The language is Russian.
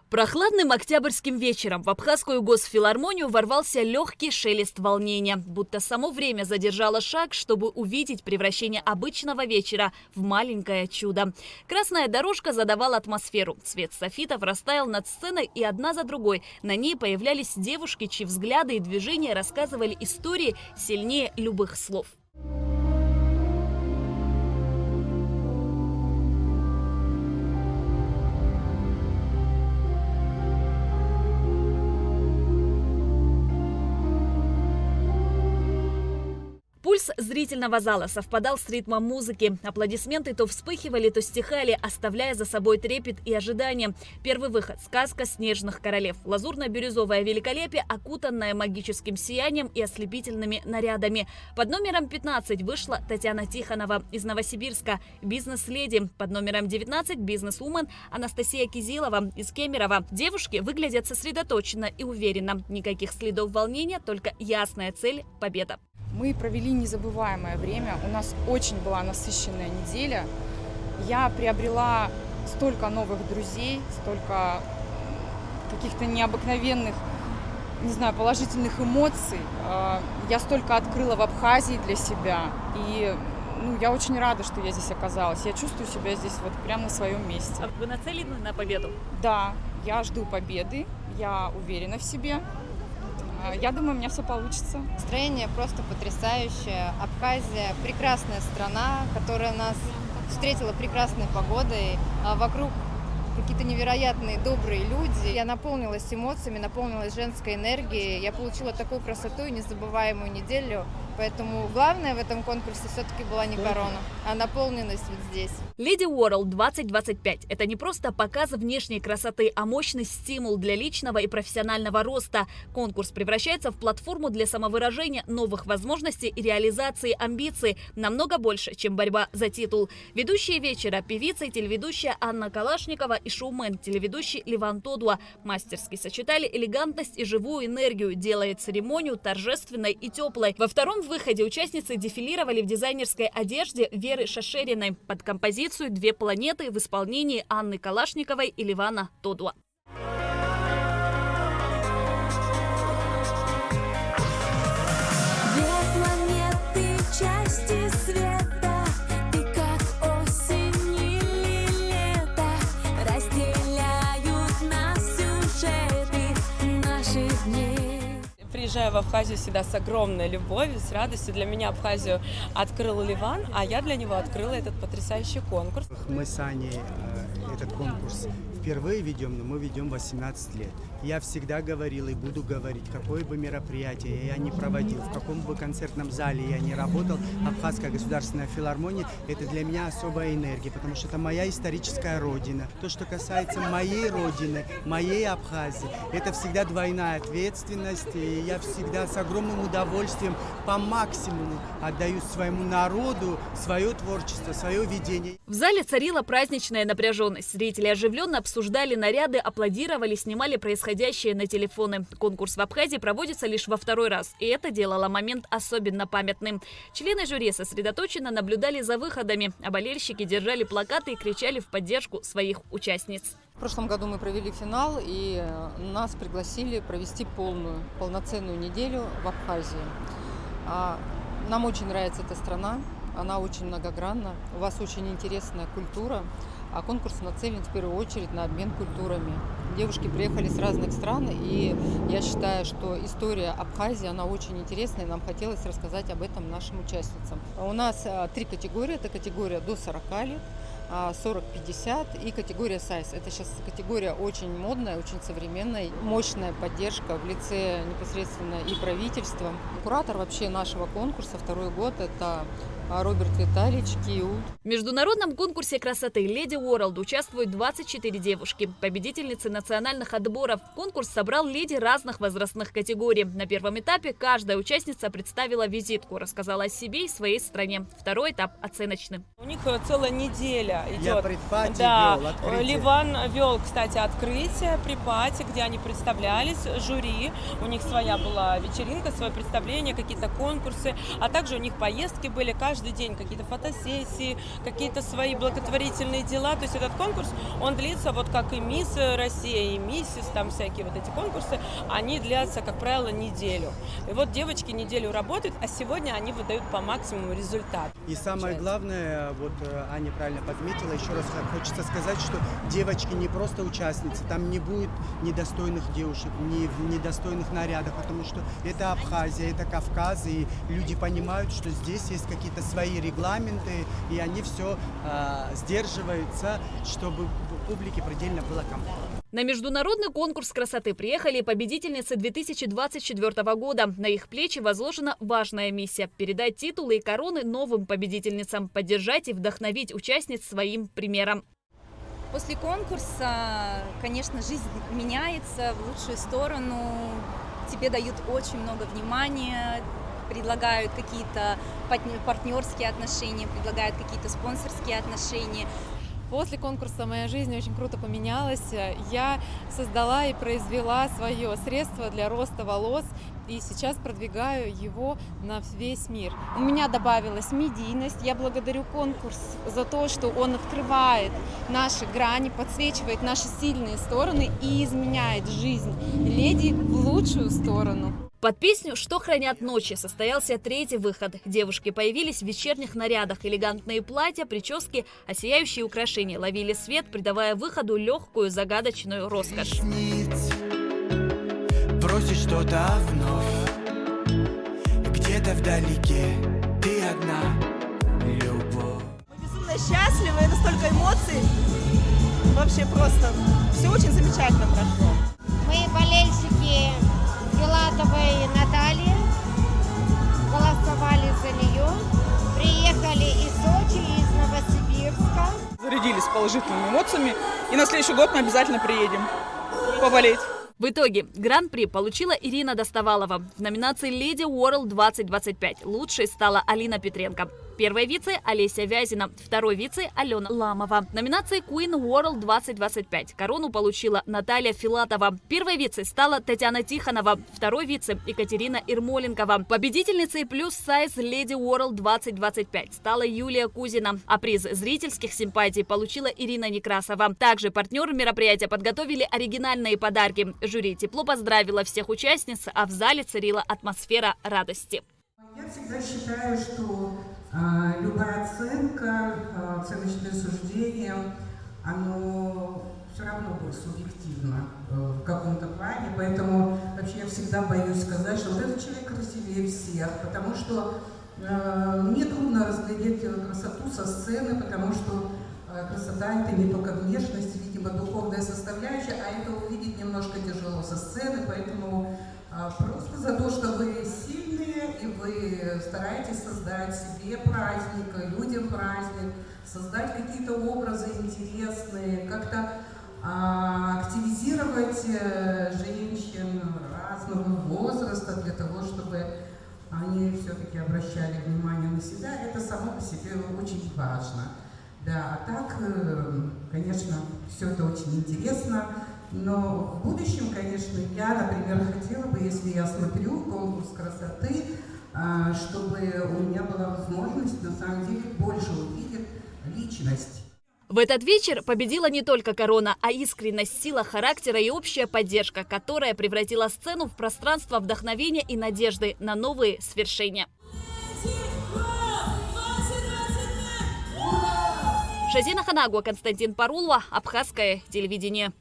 Прохладным октябрьским вечером в Абхазскую госфилармонию ворвался легкий шелест волнения, будто само время задержало шаг, чтобы увидеть превращение обычного вечера в маленькое чудо. Красная дорожка задавала атмосферу, цвет софитов растаял над сценой, и одна за другой на ней появлялись девушки, чьи взгляды и движения рассказывали истории сильнее любых слов. Пульс зрительного зала совпадал с ритмом музыки. Аплодисменты то вспыхивали, то стихали, оставляя за собой трепет и ожидание. Первый выход – сказка «Снежных королев». Лазурно-бирюзовое великолепие, окутанное магическим сиянием и ослепительными нарядами. Под номером 15 вышла Татьяна Тихонова из Новосибирска, бизнес-леди. Под номером 19 – бизнес-вумен Анастасия Кизилова из Кемерово. Девушки выглядят сосредоточенно и уверенно. Никаких следов волнения, только ясная цель – победа. Мы провели незабываемое время, у нас очень была насыщенная неделя. Я приобрела столько новых друзей, столько каких-то необыкновенных, не знаю, положительных эмоций. Я столько открыла в Абхазии для себя. И я очень рада, что я здесь оказалась. Я чувствую себя здесь вот прямо на своем месте. А вы нацелены на победу? Да, я жду победы, я уверена в себе. Я думаю, у меня все получится. Настроение просто потрясающее. Абхазия – прекрасная страна, которая нас встретила прекрасной погодой. Вокруг какие-то невероятные, добрые люди. Я наполнилась эмоциями, наполнилась женской энергией. Я получила такую красоту и незабываемую неделю. Поэтому главное в этом конкурсе все-таки была не корона, а наполненность вот здесь. Lady World 2025 – это не просто показ внешней красоты, а мощный стимул для личного и профессионального роста. Конкурс превращается в платформу для самовыражения, новых возможностей и реализации амбиций. Намного больше, чем борьба за титул. Ведущие вечера – певица и телеведущая Анна Калашникова и шоумен, телеведущий Ливан Тодуа мастерски сочетали элегантность и живую энергию, делая церемонию торжественной и теплой. Во втором выходе участницы дефилировали в дизайнерской одежде Веры Шашериной под композицию «Две планеты» в исполнении Анны Калашниковой и Ливана Тодуа. Приезжаю в Абхазию всегда с огромной любовью, с радостью. Для меня Абхазию открыл Ливан, а я для него открыла этот потрясающий конкурс. Мы с Аней этот конкурс впервые ведем, но мы ведем 18 лет. Я всегда говорил и буду говорить, какое бы мероприятие я не проводил, в каком бы концертном зале я не работал, Абхазская государственная филармония – это для меня особая энергия, потому что это моя историческая родина. То, что касается моей родины, моей Абхазии, это всегда двойная ответственность, и я всегда с огромным удовольствием по максимуму отдаю своему народу свое творчество, свое видение. В зале царила праздничная напряженность. Зрители оживленно обсуждали наряды, аплодировали, снимали происходящее на телефоны. Конкурс в Абхазии проводится лишь во второй раз, и это делало момент особенно памятным. Члены жюри сосредоточенно наблюдали за выходами, а болельщики держали плакаты и кричали в поддержку своих участниц. В прошлом году мы провели финал, и нас пригласили провести полноценную неделю в Абхазии. Нам очень нравится эта страна, она очень многогранна, у вас очень интересная культура, а конкурс нацелен в первую очередь на обмен культурами. Девушки приехали с разных стран, и я считаю, что история Абхазии, она очень интересная, и нам хотелось рассказать об этом нашим участницам. У нас 3 категории, это категория до 40 лет, 40-50 и категория сайз. Это сейчас категория очень модная, очень современная, мощная поддержка в лице непосредственно и правительства. Куратор вообще нашего конкурса второй год – это Роберт Витальевич Киут. В международном конкурсе красоты Lady World участвуют 24 девушки, победительницы национальных отборов. Конкурс собрал леди разных возрастных категорий. На первом этапе каждая участница представила визитку, рассказала о себе и своей стране. Второй этап оценочный. У них целая неделя открытие идет. Я предпати Да, вел, открытие. Ливан вел, кстати, открытие при пати, где они представлялись, жюри. У них своя была вечеринка, свое представление, какие-то конкурсы, а также у них поездки были каждый день, какие-то фотосессии, какие-то свои благотворительные дела. То есть этот конкурс, он длится вот как и Мисс Россия, и Миссис, там всякие вот эти конкурсы, они длятся, как правило, неделю. И вот девочки неделю работают, а сегодня они выдают по максимуму результат. И самое главное, вот Аня правильно подметила, еще раз хочется сказать, что девочки не просто участницы, там не будет недостойных девушек, недостойных нарядов, потому что это Абхазия, это Кавказ, и люди понимают, что здесь есть какие-то свои регламенты, и они все сдерживаются, чтобы публике предельно было комфортно. На международный конкурс красоты приехали победительницы 2024 года. На их плечи возложена важная миссия – передать титулы и короны новым победительницам, поддержать и вдохновить участниц своим примером. После конкурса, конечно, жизнь меняется в лучшую сторону. Тебе дают очень много внимания, предлагают какие-то партнерские отношения, предлагают какие-то спонсорские отношения. После конкурса моя жизнь очень круто поменялась. Я создала и произвела свое средство для роста волос, и сейчас продвигаю его на весь мир. У меня добавилась медийность. Я благодарю конкурс за то, что он открывает наши грани, подсвечивает наши сильные стороны и изменяет жизнь леди в лучшую сторону. Под песню «Что хранят ночи» состоялся третий выход. Девушки появились в вечерних нарядах. Элегантные платья, прически, а сияющие украшения ловили свет, придавая выходу легкую загадочную роскошь. Бросить что-то вновь, где-то вдалеке ты одна, любовь. Мы безумно счастливы, и настолько эмоций, вообще просто все очень замечательно прошло. Мы болельщики Филатовой Натальи, голосовали за нее, приехали из Сочи, из Новосибирска. Зарядились положительными эмоциями, и на следующий год мы обязательно приедем поболеть. В итоге гран-при получила Ирина Достовалова. В номинации «Леди World 2025» лучшей стала Алина Петренко. Первой вице – Олеся Вязина. Второй вице – Алена Ламова. В номинации Queen World 2025 корону получила Наталья Филатова. Первой вице стала Татьяна Тихонова. Второй вице – Екатерина Ермоленкова. Победительницей плюс сайз Lady World 2025 стала Юлия Кузина. А приз зрительских симпатий получила Ирина Некрасова. Также партнеры мероприятия подготовили оригинальные подарки. Жюри тепло поздравило всех участниц, а в зале царила атмосфера радости. Я всегда считаю, что любая оценка, оценочное суждение, оно все равно будет субъективно в каком-то плане, поэтому вообще я всегда боюсь сказать, что вот этот человек красивее всех, потому что мне трудно разглядеть красоту со сцены, потому что красота – это не только внешность, видимо, духовная составляющая, а это увидеть немножко тяжело со сцены, поэтому просто за то, что вы сильные, и вы стараетесь создать себе праздник, людям праздник, создать какие-то образы интересные, как-то активизировать женщин разного возраста для того, чтобы они все-таки обращали внимание на себя, это само по себе очень важно. Да, а так, конечно, все это очень интересно. Но в будущем, конечно, я, например, хотела бы, если я смотрю конкурс красоты, чтобы у меня была возможность, на самом деле, больше увидеть личность. В этот вечер победила не только корона, а искренность, сила характера и общая поддержка, которая превратила сцену в пространство вдохновения и надежды на новые свершения. Шазина Ханагуа, Константин Парулова, Абхазское телевидение.